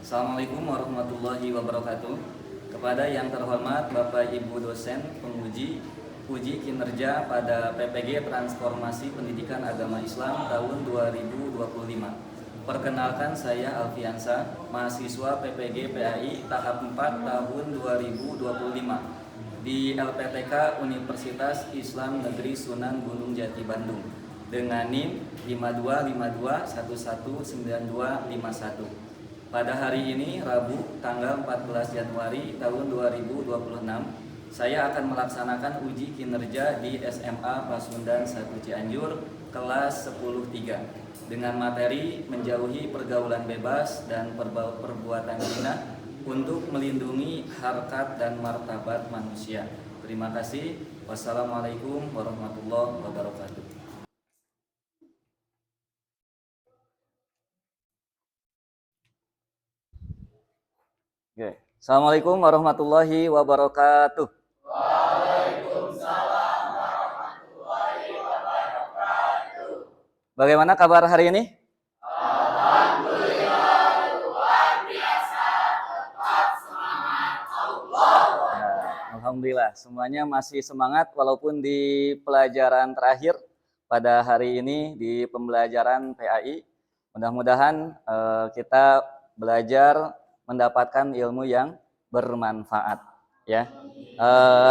Assalamualaikum warahmatullahi wabarakatuh. Kepada yang terhormat Bapak Ibu dosen penguji uji kinerja pada PPG Transformasi Pendidikan Agama Islam tahun 2025. Perkenalkan, saya Alfiansa, mahasiswa PPG PAI tahap 4 tahun 2025 di LPTK Universitas Islam Negeri Sunan Gunung Jati Bandung dengan NIM 5252119251. Pada hari ini, Rabu, tanggal 14 Januari tahun 2026, saya akan melaksanakan uji kinerja di SMA Pasundan 1 Cianjur, kelas 10-3, dengan materi menjauhi pergaulan bebas dan perbuatan zina untuk melindungi harkat dan martabat manusia. Terima kasih. Wassalamualaikum warahmatullahi wabarakatuh. Oke. Assalamualaikum warahmatullahi wabarakatuh. Waalaikumsalam warahmatullahi wabarakatuh. Bagaimana kabar hari ini? Alhamdulillah, luar biasa, tetap semangat Allah. Ya, alhamdulillah, semuanya masih semangat walaupun di pelajaran terakhir pada hari ini di pembelajaran PAI. Mudah-mudahan kita belajar mendapatkan ilmu yang bermanfaat, ya.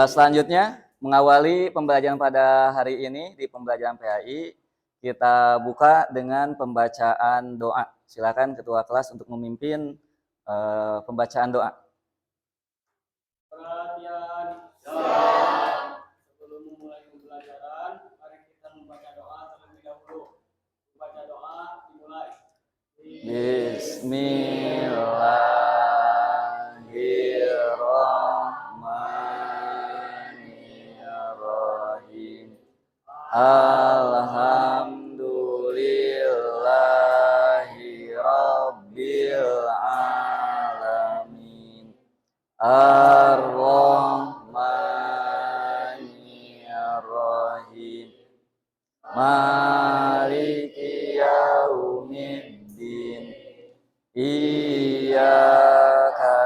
Selanjutnya, mengawali pembelajaran pada hari ini di pembelajaran PAI, kita buka dengan pembacaan doa. Silakan ketua kelas untuk memimpin pembacaan doa. Perhatian. Sebelum memulai pembelajaran, mari kita membaca doa terlebih dahulu. Membaca doa dimulai. Bismillahirrahmanirrahim. Alhamdulillahi rabbil alamin. Ar-Rahmanir-Rahim. Maliki yaumiddin. Iyyaka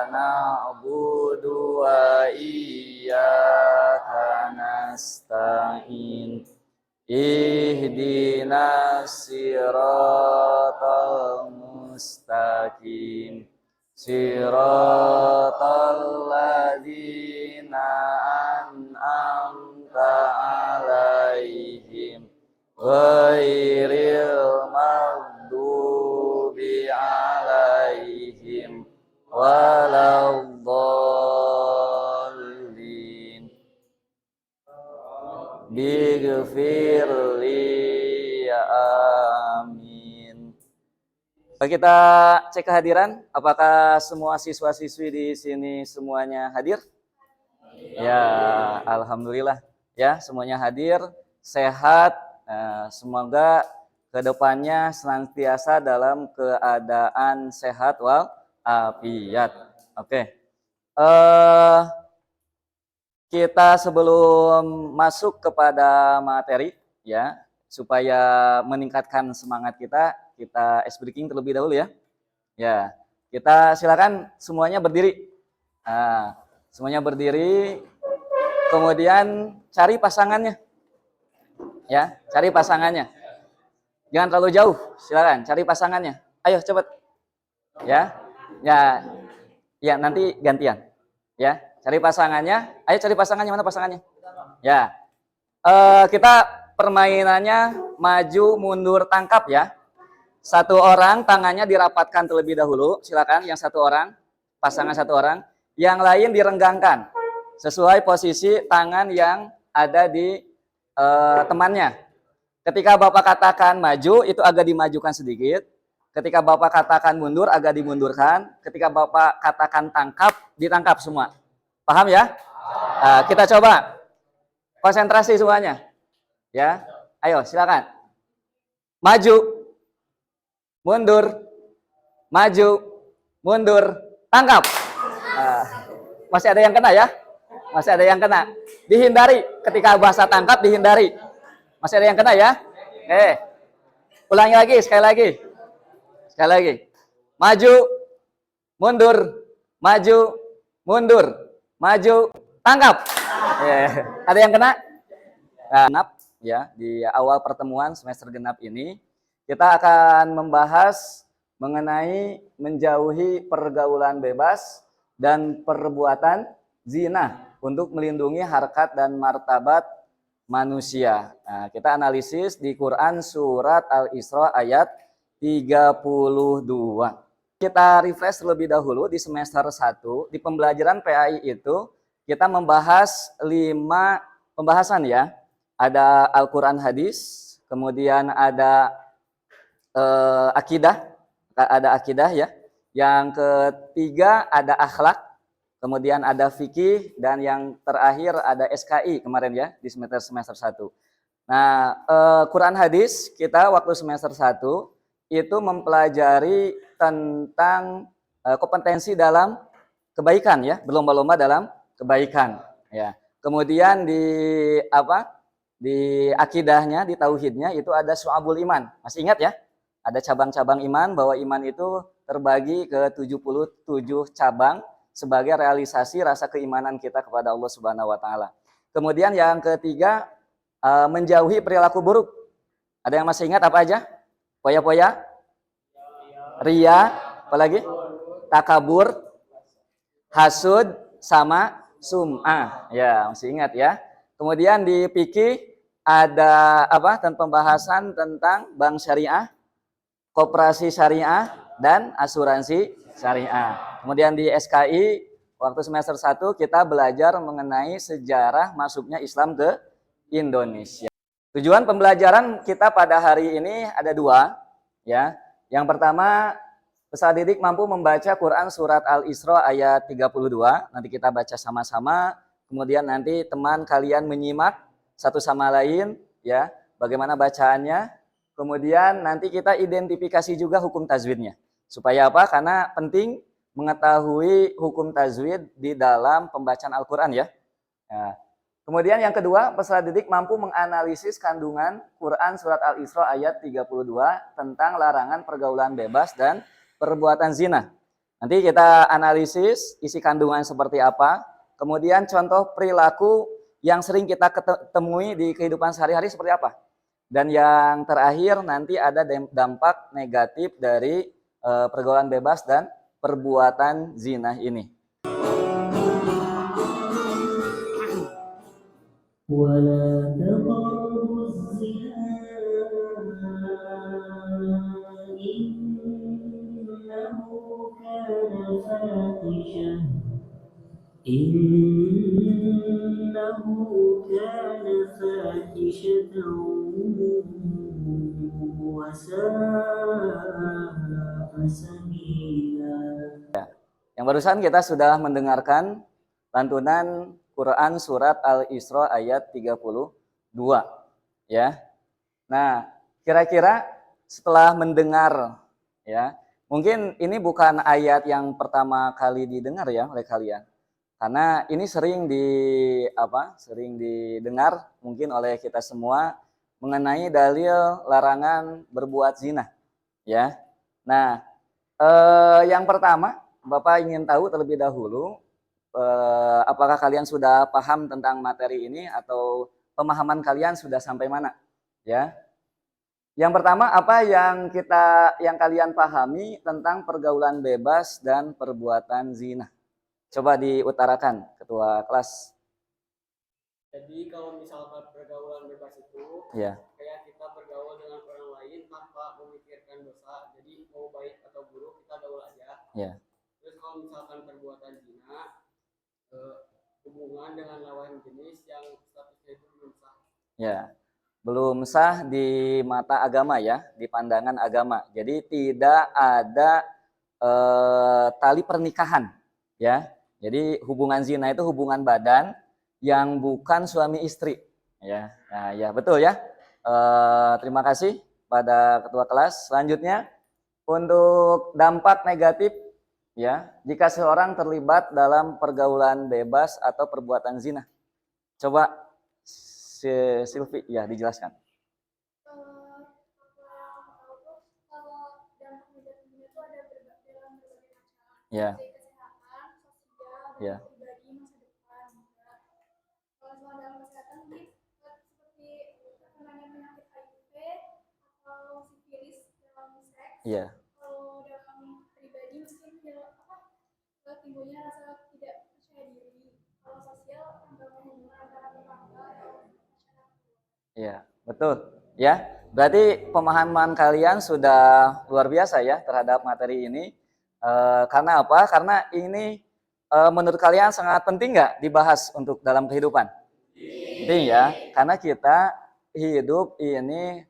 na'budu wa iyyaka nasta'in. Ihdinas siratal mustaqim. Siratal ladzina an'amta 'alaihim ghairil maghdubi 'alaihim waladdallin. Bighfirli, amin. Kita cek kehadiran. Apakah semua siswa-siswi di sini semuanya hadir? Ya, alhamdulillah. Ya, semuanya hadir, sehat. Semoga kedepannya senantiasa dalam keadaan sehat walafiat. Oke. Kita sebelum masuk kepada materi, ya, supaya meningkatkan semangat kita ice breaking terlebih dahulu ya. Ya, kita silakan semuanya berdiri. Semuanya berdiri, kemudian cari pasangannya. Ya, cari pasangannya. Jangan terlalu jauh, silakan cari pasangannya. Ayo cepat. Ya, ya nanti gantian. Ya, cari pasangannya. Ayo cari pasangannya, mana pasangannya? Ya, kita permainannya maju mundur tangkap ya. Satu orang tangannya dirapatkan terlebih dahulu, silakan. Yang satu orang, pasangan satu orang. Yang lain direnggangkan sesuai posisi tangan yang ada di temannya. Ketika Bapak katakan maju, itu agak dimajukan sedikit. Ketika Bapak katakan mundur, agak dimundurkan. Ketika Bapak katakan tangkap, ditangkap semua. Paham ya? Kita coba. Konsentrasi semuanya. Ya, ayo silakan. Maju, mundur, maju, mundur, tangkap. Masih ada yang kena ya? Masih ada yang kena. Dihindari ketika bahasa tangkap, dihindari. Masih ada yang kena ya? Ulangi lagi, sekali lagi. Sekali lagi. Maju, mundur, maju, mundur, maju, tangkap. Ada yang kena? Nah, genap ya, di awal pertemuan semester genap ini kita akan membahas mengenai menjauhi pergaulan bebas dan perbuatan zina untuk melindungi harkat dan martabat manusia. Nah, kita analisis di Quran surat Al-Isra ayat 32. Kita refresh terlebih dahulu di semester 1, di pembelajaran PAI itu kita membahas 5 pembahasan ya. Ada Al-Quran hadis, kemudian ada akidah ya. Yang ketiga ada akhlak, kemudian ada fikih, dan yang terakhir ada SKI kemarin ya di semester 1. Nah, Quran hadis kita waktu semester 1 itu mempelajari tentang kompetensi dalam kebaikan ya, berlomba-lomba dalam kebaikan ya. Kemudian di akidahnya, di tauhidnya itu ada syu'abul iman. Masih ingat ya? Ada cabang-cabang iman, bahwa iman itu terbagi ke 77 cabang sebagai realisasi rasa keimanan kita kepada Allah Subhanahu wa taala. Kemudian yang ketiga, menjauhi perilaku buruk. Ada yang masih ingat apa aja? Poya-poya, ria, apalagi? Takabur, hasud, sama sum'ah. Ya, masih ingat ya. Kemudian di fikih ada tentang pembahasan tentang bank syariah, koperasi syariah, dan asuransi syariah. Kemudian di SKI waktu semester 1 kita belajar mengenai sejarah masuknya Islam ke Indonesia. Tujuan pembelajaran kita pada hari ini ada 2 ya. Yang pertama, peserta didik mampu membaca Quran surat Al-Isra ayat 32. Nanti kita baca sama-sama. Kemudian nanti teman kalian menyimak satu sama lain ya, bagaimana bacaannya. Kemudian nanti kita identifikasi juga hukum tajwidnya. Supaya apa? Karena penting mengetahui hukum tajwid di dalam pembacaan Al-Qur'an ya. Nah, kemudian yang kedua, peserta didik mampu menganalisis kandungan Quran surat Al-Isra ayat 32 tentang larangan pergaulan bebas dan perbuatan zina. Nanti kita analisis isi kandungan seperti apa, kemudian contoh perilaku yang sering kita temui di kehidupan sehari-hari seperti apa. Dan yang terakhir nanti ada dampak negatif dari pergaulan bebas dan perbuatan zina ini. ولا تقربوا الزنا إنه كان فاحشة وساء سبيلا. Yang barusan kita sudah mendengarkan lantunan Quran surat Al-Isra ayat 32 ya. Nah, kira-kira setelah mendengar ya, mungkin ini bukan ayat yang pertama kali didengar ya oleh kalian. Karena ini sering didengar mungkin oleh kita semua mengenai dalil larangan berbuat zina ya. Nah, yang pertama Bapak ingin tahu terlebih dahulu, apakah kalian sudah paham tentang materi ini atau pemahaman kalian sudah sampai mana? Ya. Yang pertama, apa yang kalian pahami tentang pergaulan bebas dan perbuatan zina? Coba diutarakan, Ketua kelas. Jadi kalau misalkan pergaulan bebas itu, Ya. kayak kita bergaul dengan orang lain tanpa memikirkan dosa. Jadi mau baik atau buruk kita gaul aja. Ya. Terus kalau misalkan perbuatan zina, hubungan dengan lawan jenis yang statusnya itu belum sah. Ya, belum sah di mata agama ya, di pandangan agama. Jadi tidak ada tali pernikahan ya. Jadi hubungan zina itu hubungan badan yang bukan suami istri ya. Nah, ya betul ya. Terima kasih pada ketua kelas. Selanjutnya untuk dampak negatif ya, jika seorang terlibat dalam pergaulan bebas atau perbuatan zina. Coba Silvi ya dijelaskan. Kalau dampak negatifnya itu ada dalam berbagai macam. Ya, seperti kesehatan, sosial, ya, dan pribadi masa depan juga. Kalau soal dalam kesehatan mungkin seperti terkena penyakit HIV atau sifilis dalam seks. ya, Kalau dalam pribadi mungkin ya timbulnya rasa tidak percaya diri. Kalau sosial membangun hubungan antara tetangga atau masyarakat. ya, betul. Ya, berarti pemahaman kalian sudah luar biasa ya terhadap materi ini. Karena apa? Karena ini menurut kalian sangat penting nggak dibahas untuk dalam kehidupan? Penting ya, karena kita hidup ini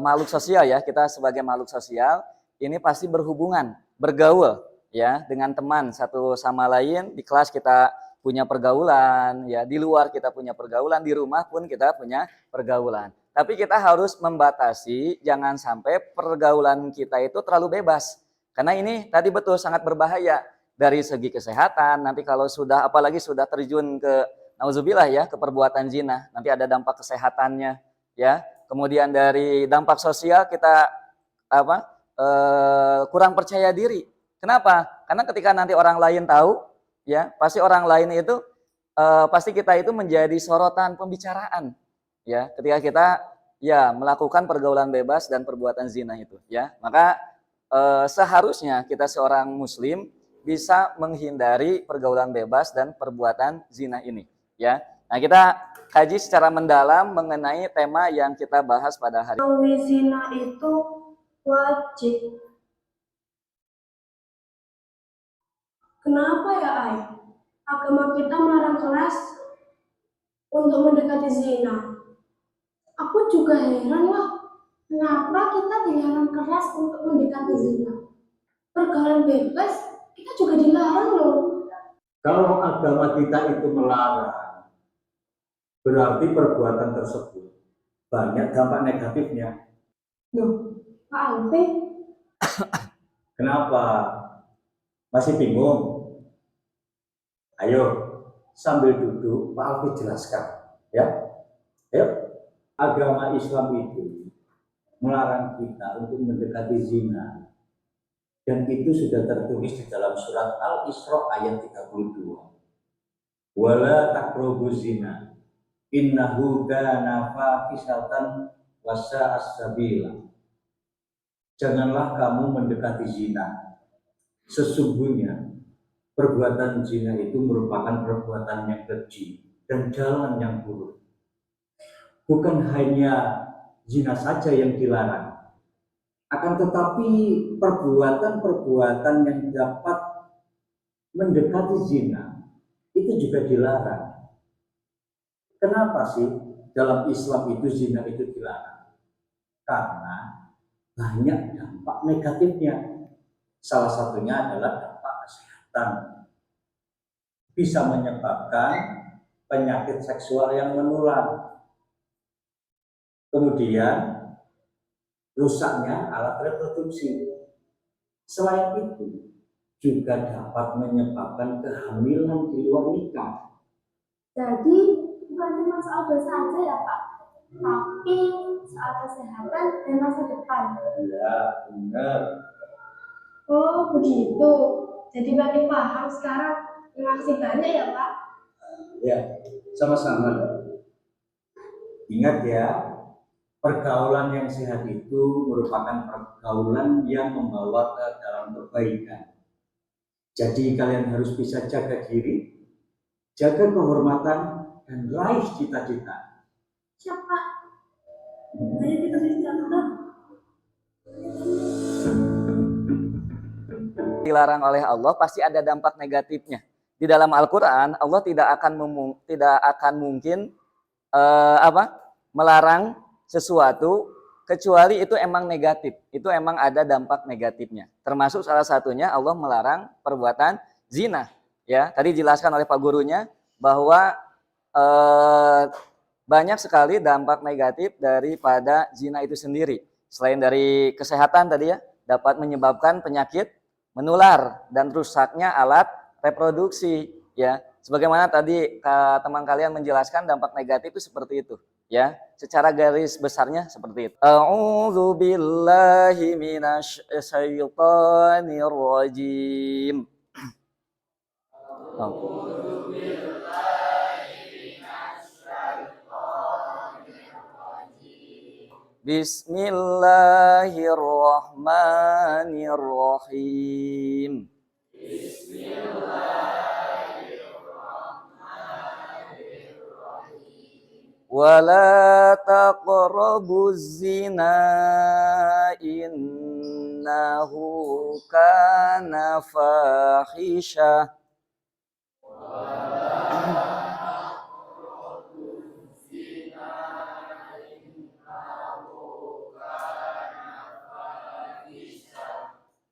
makhluk sosial ya. Kita sebagai makhluk sosial ini pasti berhubungan, bergaul ya dengan teman satu sama lain. Di kelas kita punya pergaulan, ya di luar kita punya pergaulan, di rumah pun kita punya pergaulan. Tapi kita harus membatasi, jangan sampai pergaulan kita itu terlalu bebas. Karena ini tadi betul sangat berbahaya dari segi kesehatan. Nanti kalau sudah, apalagi sudah terjun ke nauzubillah ya, ke perbuatan zina, nanti ada dampak kesehatannya, ya. Kemudian dari dampak sosial kita apa? Kurang percaya diri. Kenapa? Karena ketika nanti orang lain tahu, ya, pasti orang lain itu pasti kita itu menjadi sorotan pembicaraan, ya. Ketika kita ya melakukan pergaulan bebas dan perbuatan zina itu, ya. Maka seharusnya kita seorang muslim bisa menghindari pergaulan bebas dan perbuatan zina ini, ya. Nah, kita kaji secara mendalam mengenai tema yang kita bahas pada hari Mengetahui zina itu wajib. Kenapa ya, Ay? Agama kita melarang keras untuk mendekati zina. Aku juga heran lah, kenapa kita dilarang keras untuk mendekati zina? Pergaulan bebas kita juga dilarang loh. Kalau agama kita itu melarang, berarti perbuatan tersebut banyak dampak negatifnya. Loh, Pak Alfi, Kenapa? Masih bingung? Ayo, sambil duduk, Pak Alfi jelaskan. Ya, ayo. Agama Islam itu melarang kita untuk mendekati zina. Dan itu sudah tertulis di dalam surat Al-Isra ayat 32. Wala taqrabu zina innahu kana fahisatan wa sa'as sabila. Janganlah kamu mendekati zina. Sesungguhnya perbuatan zina itu merupakan perbuatan yang keji dan jalan yang buruk. Bukan hanya zina saja yang dilarang, akan tetapi perbuatan-perbuatan yang dapat mendekati zina itu juga dilarang. Kenapa sih dalam Islam itu zina itu dilarang? Karena banyak dampak negatifnya. Salah satunya adalah dampak kesehatan. Bisa menyebabkan penyakit seksual yang menular. Kemudian rusaknya alat reproduksi. Selain itu juga dapat menyebabkan kehamilan di luar nikah. jadi bukan cuma soal dosa aja ya Pak, tapi soal kesehatan dan masa depan. Ya, benar. Oh begitu, jadi makin paham sekarang. Terima kasih banyak ya Pak. Ya, sama-sama. Ingat ya, pergaulan yang sehat itu merupakan pergaulan yang membawa ke dalam kebaikan. Jadi kalian harus bisa jaga diri, jaga kehormatan, dan raih cita-cita. Siap Pak. Ayo kita beristirahat. dilarang oleh Allah pasti ada dampak negatifnya. Di dalam Al-Qur'an Allah tidak akan mungkin melarang sesuatu kecuali itu emang negatif. Itu emang ada dampak negatifnya. Termasuk salah satunya Allah melarang perbuatan zina. Ya, tadi dijelaskan oleh Pak gurunya bahwa banyak sekali dampak negatif daripada zina itu sendiri. Selain dari kesehatan tadi ya, dapat menyebabkan penyakit menular dan rusaknya alat reproduksi ya. Sebagaimana tadi teman kalian menjelaskan dampak negatif itu seperti itu Ya, secara garis besarnya seperti itu. A'udzu billahi minasyaitonir rajim. Oh. Bismillahirrahmanirrahim. Wala taqrabuz zina innahu kana fahisha.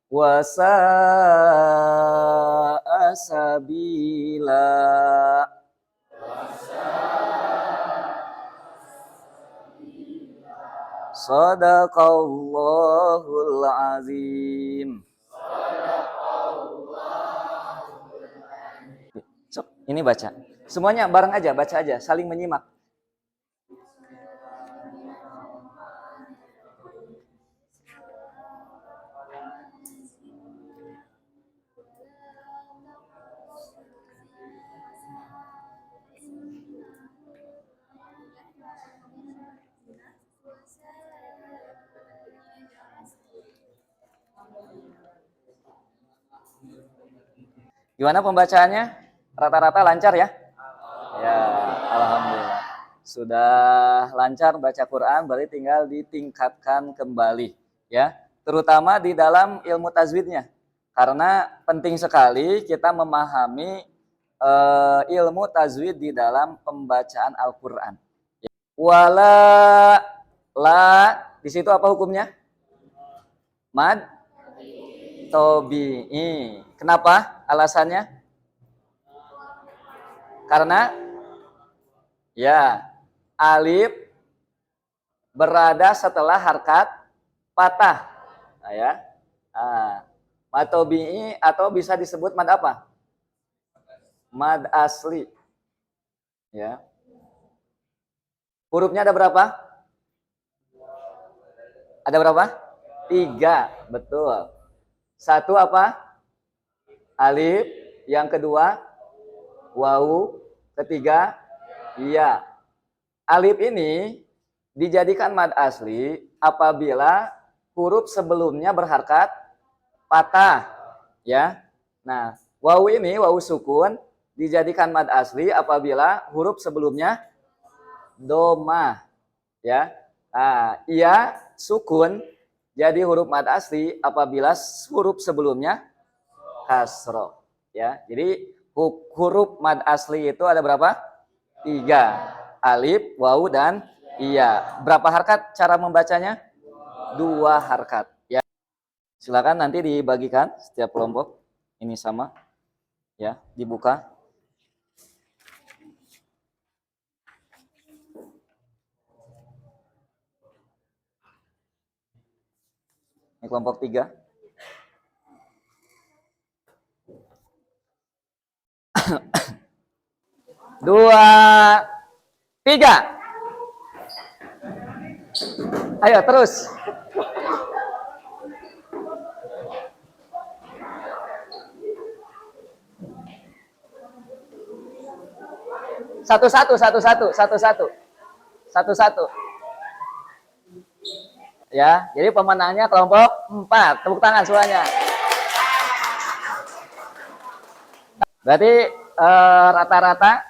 Wasa'a sabila. Sadaqallahul azim. Sok, ini baca. Semuanya bareng aja, baca aja, saling menyimak. Gimana pembacaannya? Rata-rata lancar ya? Ya, alhamdulillah. Sudah lancar baca Quran, berarti tinggal ditingkatkan kembali, ya. Terutama di dalam ilmu tajwidnya. Karena penting sekali kita memahami ilmu tajwid di dalam pembacaan Al-Qur'an. Ya. Wala la di situ apa hukumnya? Mad tabi'i. Kenapa? Alasannya? Karena ya, alif berada setelah harkat patah. Nah, ya. Mad tabi'i atau bisa disebut mad apa? Mad asli. Ya. Hurufnya ada berapa? Ada berapa? 3, betul. Satu apa? Alif, yang kedua wawu, ketiga iya. Alif ini dijadikan mad asli apabila huruf sebelumnya berharkat patah, ya. Nah, wawu ini wawu sukun dijadikan mad asli apabila huruf sebelumnya domah, ya. Nah, iya sukun jadi huruf mad asli apabila huruf sebelumnya kasroh, ya. Jadi huruf mad asli itu ada berapa? 3. Alif, wawu, dan iya. Berapa harkat cara membacanya? 2 harkat, ya. Silakan nanti dibagikan setiap kelompok. Ini sama, ya, dibuka. Ini kelompok 3. Dua, tiga. Ayo terus. Satu-satu. Ya, jadi pemenangnya kelompok 4. Tepuk tangan semuanya. Berarti rata-rata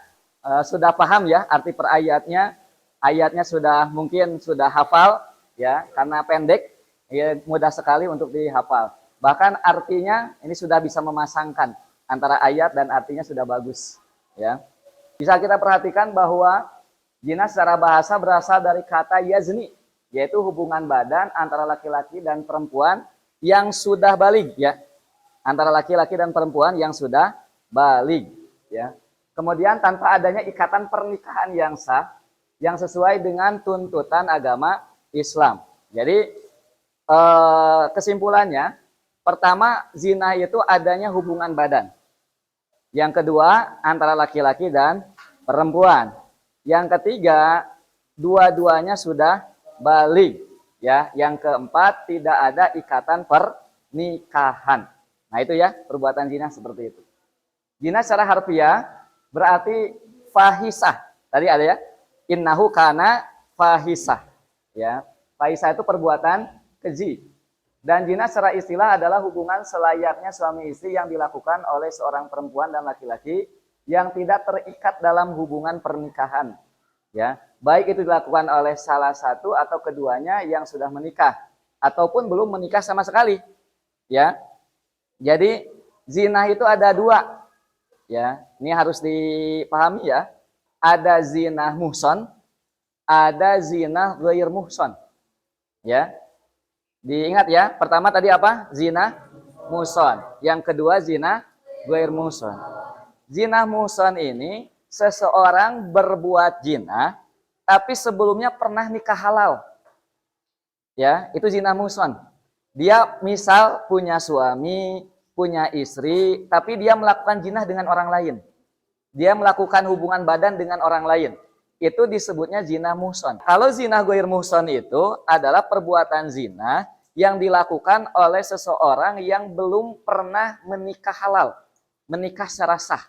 sudah paham ya arti per ayatnya. Ayatnya mungkin sudah hafal ya, karena pendek ya, mudah sekali untuk dihafal. Bahkan artinya ini sudah bisa memasangkan antara ayat dan artinya sudah bagus ya. Bisa kita perhatikan bahwa zina secara bahasa berasal dari kata yazni, yaitu hubungan badan antara laki-laki dan perempuan yang sudah baligh ya. Antara laki-laki dan perempuan yang sudah baligh ya. Kemudian tanpa adanya ikatan pernikahan yang sah yang sesuai dengan tuntutan agama Islam. Jadi kesimpulannya, pertama zina itu adanya hubungan badan. Yang kedua antara laki-laki dan perempuan. Yang ketiga dua-duanya sudah baligh. Ya, yang keempat tidak ada ikatan pernikahan. Nah, itu ya, perbuatan zina seperti itu. Zina secara harfiah berarti fahisah. Tadi ada ya, innahu kana fahisah. Ya, fahisah itu perbuatan keji. Dan zina secara istilah adalah hubungan selayaknya suami istri yang dilakukan oleh seorang perempuan dan laki-laki yang tidak terikat dalam hubungan pernikahan. Ya, baik itu dilakukan oleh salah satu atau keduanya yang sudah menikah ataupun belum menikah sama sekali. Ya, jadi zina itu ada dua. Ya, ini harus dipahami ya. Ada zina muhson, ada zina ghair muhson. Ya, diingat ya. Pertama tadi apa? Zina muhson. Yang kedua zina ghair muhson. Zina muhson ini seseorang berbuat zina tapi sebelumnya pernah nikah halal. Ya, itu zina muhson. Dia misal punya suami, punya istri, tapi dia melakukan zina dengan orang lain. Dia melakukan hubungan badan dengan orang lain. Itu disebutnya zina muhson. Kalau zina ghair muhson itu adalah perbuatan zina yang dilakukan oleh seseorang yang belum pernah menikah halal, menikah secara sah.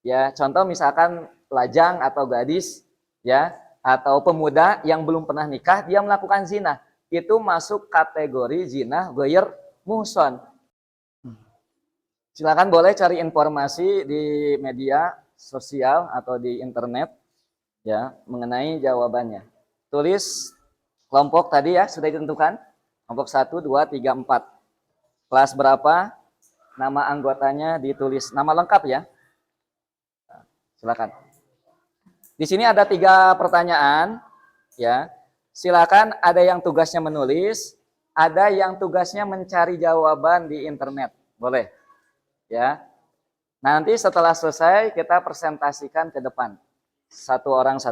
Ya, contoh misalkan lajang atau gadis, ya, atau pemuda yang belum pernah nikah, dia melakukan zina. Itu masuk kategori zina ghair muhson. Silakan boleh cari informasi di media sosial atau di internet ya mengenai jawabannya. Tulis kelompok tadi ya sudah ditentukan. Kelompok 1, 2, 3, 4. Kelas berapa? Nama anggotanya ditulis nama lengkap ya. Silakan. Di sini ada 3 pertanyaan ya. Silakan, ada yang tugasnya menulis, ada yang tugasnya mencari jawaban di internet. Boleh. Ya. Nanti setelah selesai kita presentasikan ke depan. Satu orang.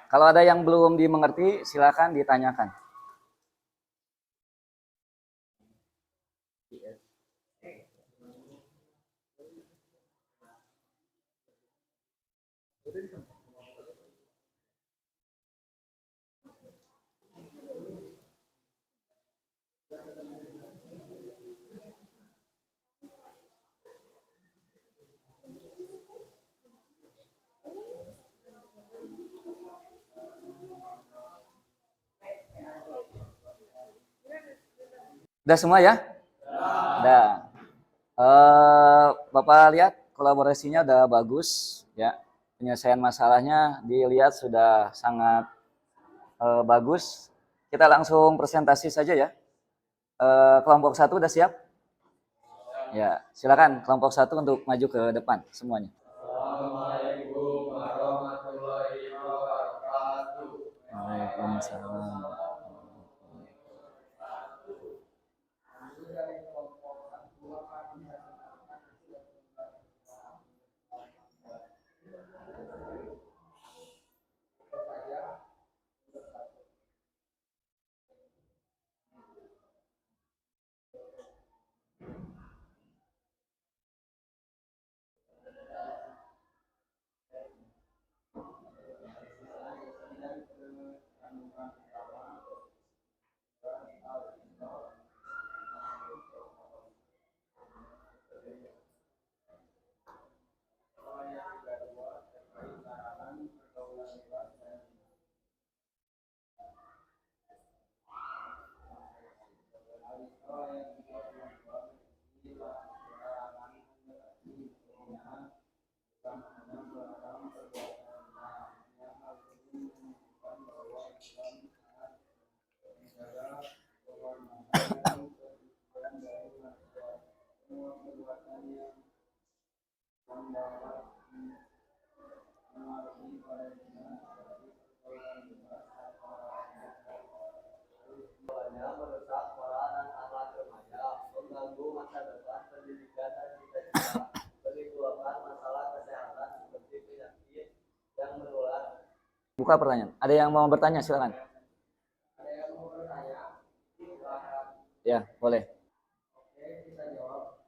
Kalau ada yang belum dimengerti, silakan ditanyakan. Udah semua ya? Udah. Bapak lihat kolaborasinya udah bagus ya. Penyelesaian masalahnya dilihat sudah sangat bagus. Kita langsung presentasi saja ya. Kelompok 1 udah siap? Ya, silakan kelompok 1 untuk maju ke depan semuanya. Assalamualaikum warahmatullahi wabarakatuh. Waalaikumsalam. Merusak moral dan akhlak remaja, mengganggu masa depan pendidikan dan cita-cita, menimbulkan masalah kesehatan seperti penyakit yang menular. Buka pertanyaan. Ada yang mau bertanya silakan. Ada yang mau bertanya? Silakan. Ya, boleh. Oke, kita jawab.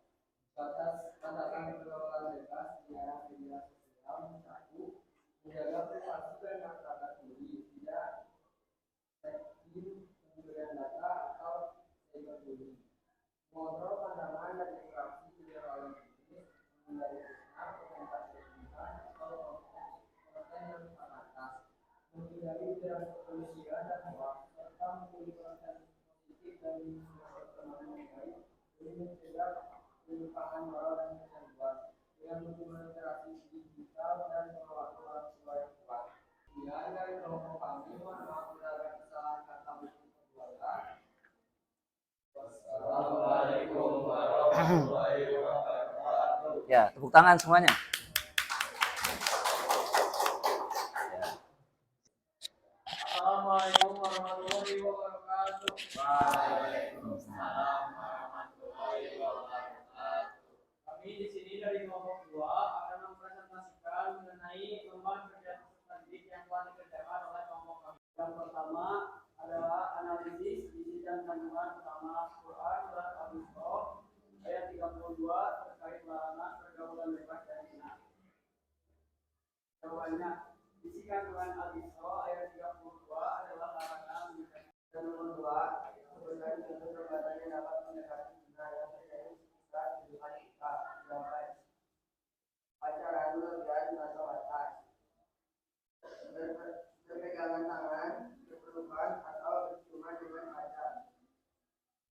Batas batasan pergaulan bebas di era media sosial. Satu, menjaga privasi dan martabat diri, tidak sexting, pemberian data atau cyberbullying. Mengontrol pandangan dan interaksi di lawan jenis, menghindari fitnah, komentar berlebihan, atau konten yang fanatis, menghindari ujaran kepolisian dan hoax, serta memilih konten positif dan menyuarakan pertemanan yang baik demi mencegah penyimpangan moral dan kecanduan dengan dukungan literasi digital dan pengelolaan orang tua yang kuat. Kemudian dari kelompok kami, mohon maaf bila ada kesalahan kata buku keluarga. Wassalamualaikum warahmatullahi wabarakatuh. Ya, tepuk tangan semuanya. Assalamualaikum warahmatullahi wabarakatuh. Waalaikumsalam warahmatullahi wabarakatuh. Kami di sini dari kelompok 2 akan mempresentasikan mengenai lembar kerja pendidik yang telah dikerjakan oleh kelompok kami. Yang pertama adalah analisis isi dan kandungan utama Quran surat Al-Isra ayat 32 terkait larangan pergaulan bebas dan zina. Jawabannya, isi kandungan Al-Isra ayat 32 adalah larangan mendekati. Dan nomor 2, sebenarnya tentu perbuatannya dapat mendekati zina yang terjadi sekitar kehidupan kita. Jawaban, pacaran lebihan atau atas, berpegangan tangan, berpelukan atau berciuman dengan pacar,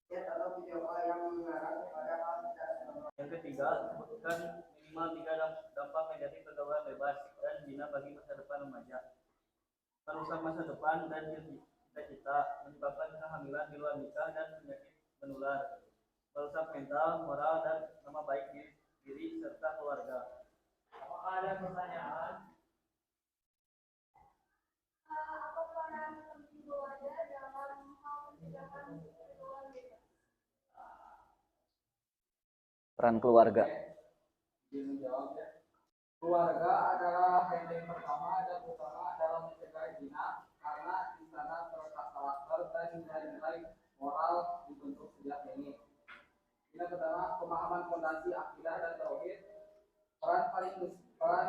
chat atau video call yang mengarah kepada hal tidak senonoh. Yang ketiga, sebutkan minimal 3 dampak negatif pergaulan bebas dan zina bagi masa depan remaja. Merusak masa depan dan cita-cita, menyebabkan kehamilan di luar nikah dan penyakit menular, merusak mental, moral, dan nama baik diri serta keluarga. Apakah ada pertanyaan? Apa peran keluarga dalam hal mencegah pergaulan bebas? Peran keluarga. Izin menjawab ya. Keluarga adalah benteng pertama dan utama dalam mencegah zina karena di sana terletak karakter dan nilai-nilai moral dibentuk sejak dini. Yang pertama, pemahaman fondasi akidah dan tauhid. Peran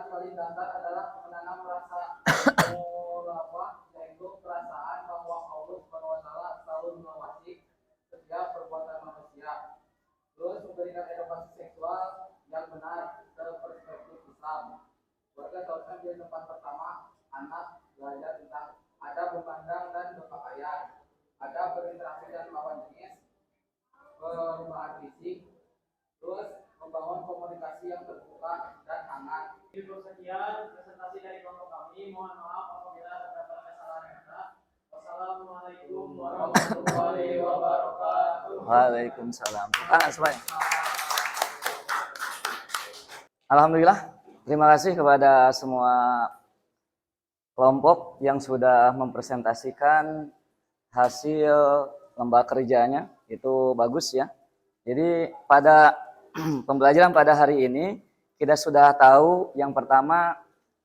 paling dasar adalah menanam rasa mulabah, yaitu perasaan bahwa Allah SWT selalu mengawasi setiap perbuatan manusia. Terus memberikan edukasi seksual yang benar dalam perspektif Islam. Keluarga seharusnya menjadi tempat pertama anak belajar tentang adab memandang dan berpakaian, adab berinteraksi dan lawan jenis, perubahan fisik, terus membangun komunikasi yang terbuka dan hangat. Cukup sekian presentasi dari kelompok kami. Mohon maaf apabila terdapat kesalahan kata. Wassalamualaikum warahmatullahi wabarakatuh. Waalaikumsalam. Semuanya. Alhamdulillah, terima kasih kepada semua kelompok yang sudah mempresentasikan hasil lomba kerjanya. Itu bagus ya. Jadi pada pembelajaran pada hari ini kita sudah tahu yang pertama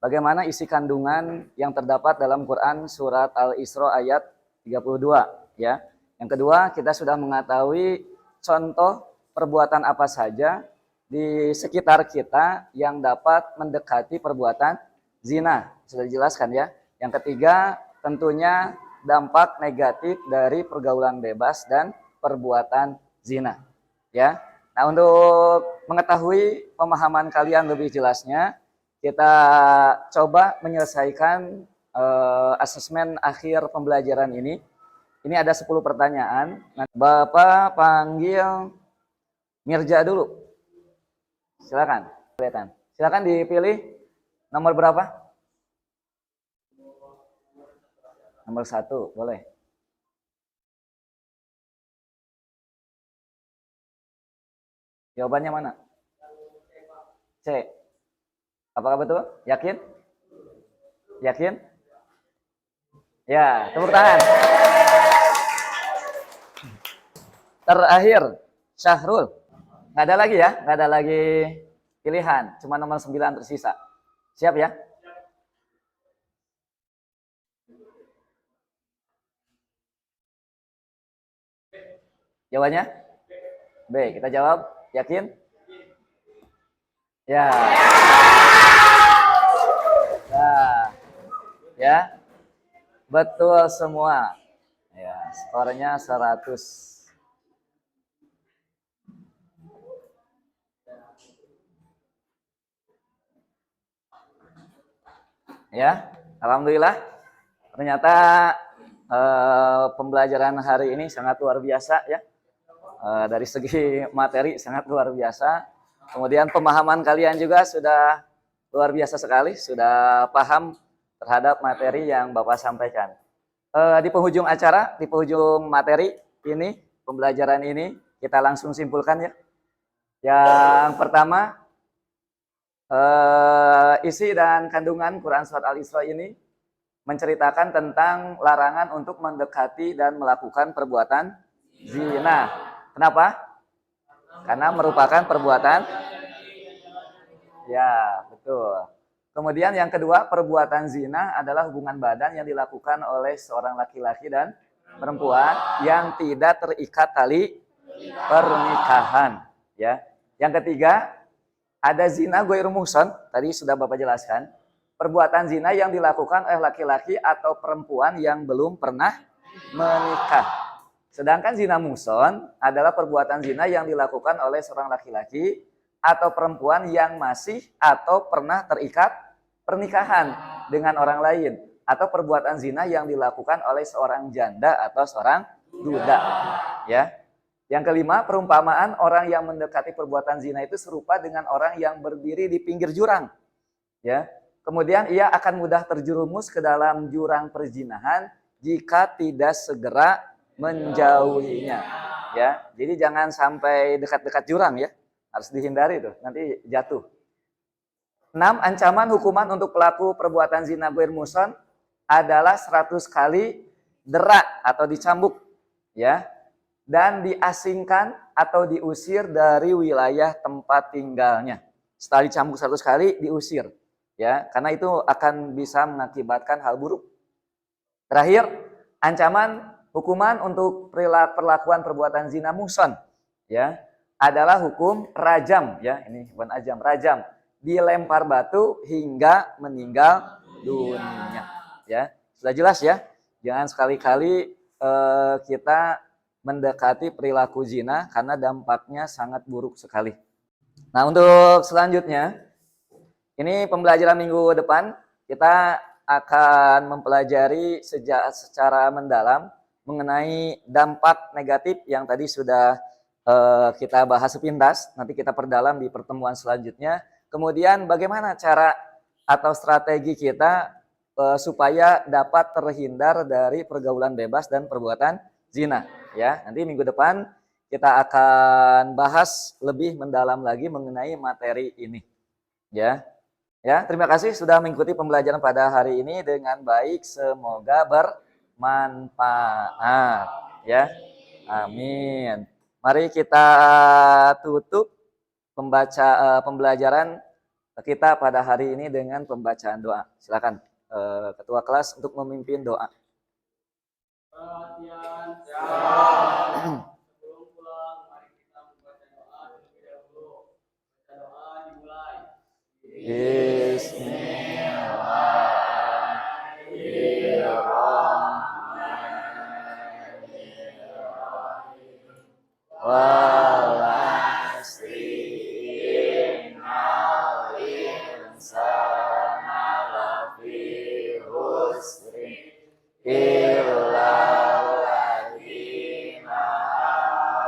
bagaimana isi kandungan yang terdapat dalam Quran surat Al-Isra ayat 32 ya. Yang kedua, kita sudah mengetahui contoh perbuatan apa saja di sekitar kita yang dapat mendekati perbuatan zina. Sudah dijelaskan ya. Yang ketiga, tentunya dampak negatif dari pergaulan bebas dan perbuatan zina. Ya. Nah, untuk mengetahui pemahaman kalian lebih jelasnya, kita coba menyelesaikan asesmen akhir pembelajaran ini. Ini ada 10 pertanyaan. Nah, Bapak panggil Mirja dulu. Silakan, kelihatan. Silakan dipilih nomor berapa? Nomor 1, boleh. Jawabannya mana? C. Apakah betul? Yakin? Yakin? Ya, tepuk tangan. Terakhir, Syahrul. Nggak ada lagi ya? Nggak ada lagi pilihan. Cuma nomor 9 tersisa. Siap ya? Jawabannya B. Kita jawab, yakin? Ya. Nah, ya. Betul semua. Ya, skornya 100. Ya, alhamdulillah. Ternyata pembelajaran hari ini sangat luar biasa ya. Dari segi materi sangat luar biasa. Kemudian pemahaman kalian juga sudah luar biasa sekali, sudah paham terhadap materi yang Bapak sampaikan. Di penghujung acara, di penghujung materi ini, pembelajaran ini, kita langsung simpulkan ya. Yang pertama, isi dan kandungan Quran Surat Al-Isra ini menceritakan tentang larangan untuk mendekati dan melakukan perbuatan zina. Kenapa? Karena merupakan perbuatan, ya betul. Kemudian yang kedua, perbuatan zina adalah hubungan badan yang dilakukan oleh seorang laki-laki dan perempuan yang tidak terikat tali pernikahan. Ya. Yang ketiga, ada zina ghairu muhsan, tadi sudah Bapak jelaskan. Perbuatan zina yang dilakukan oleh laki-laki atau perempuan yang belum pernah menikah. Sedangkan zina muhsan adalah perbuatan zina yang dilakukan oleh seorang laki-laki atau perempuan yang masih atau pernah terikat pernikahan dengan orang lain, atau perbuatan zina yang dilakukan oleh seorang janda atau seorang duda. Ya. Yang kelima, perumpamaan orang yang mendekati perbuatan zina itu serupa dengan orang yang berdiri di pinggir jurang. Ya. Kemudian ia akan mudah terjerumus ke dalam jurang perzinahan jika tidak segera menjauhinya. Ya. Jadi jangan sampai dekat-dekat jurang ya. Harus dihindari tuh, nanti jatuh. 6. Ancaman hukuman untuk pelaku perbuatan zina ghairu muhsan adalah 100 kali derak atau dicambuk. Ya. Dan diasingkan atau diusir dari wilayah tempat tinggalnya. Setelah dicambuk 100 kali, diusir. Ya, karena itu akan bisa mengakibatkan hal buruk. Terakhir, ancaman hukuman untuk perlakuan perbuatan zina muhsan ya, adalah hukum rajam. Ya, ini bukan ajam, rajam. Dilempar batu hingga meninggal dunia. Ya, sudah jelas ya. Jangan sekali-kali kita mendekati perilaku zina karena dampaknya sangat buruk sekali. Nah, untuk selanjutnya, ini pembelajaran minggu depan kita akan mempelajari secara mendalam mengenai dampak negatif yang tadi sudah kita bahas sepintas. Nanti kita perdalam di pertemuan selanjutnya. Kemudian bagaimana cara atau strategi kita supaya dapat terhindar dari pergaulan bebas dan perbuatan zina. Ya, nanti minggu depan kita akan bahas lebih mendalam lagi mengenai materi ini. Ya. Ya, terima kasih sudah mengikuti pembelajaran pada hari ini dengan baik. Semoga bermanfaat. Ya. Amin. Mari kita tutup pembelajaran kita pada hari ini dengan pembacaan doa. Silakan ketua kelas untuk memimpin doa. Perhatian. Sebelum pulang, mari kita membaca doa terlebih dahulu. Baca doa dimulai. Bismillahirrahmanirrahim. Walasri innal insana lafi khusri illa alladzina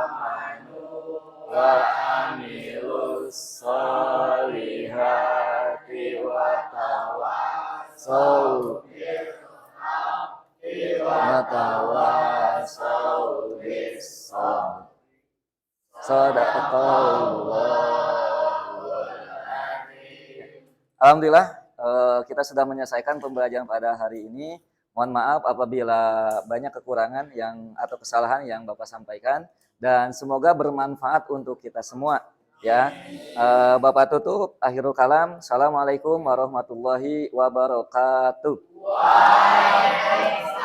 amanu wa amilus solihati wa tawassaw bis sabr. Alhamdulillah kita sudah menyelesaikan pembelajaran pada hari ini. Mohon maaf apabila banyak kekurangan atau kesalahan yang Bapak sampaikan, dan semoga bermanfaat untuk kita semua. Ya, Bapak tutup. Akhirul kalam. Assalamualaikum warahmatullahi wabarakatuh. Waalaikumsalam.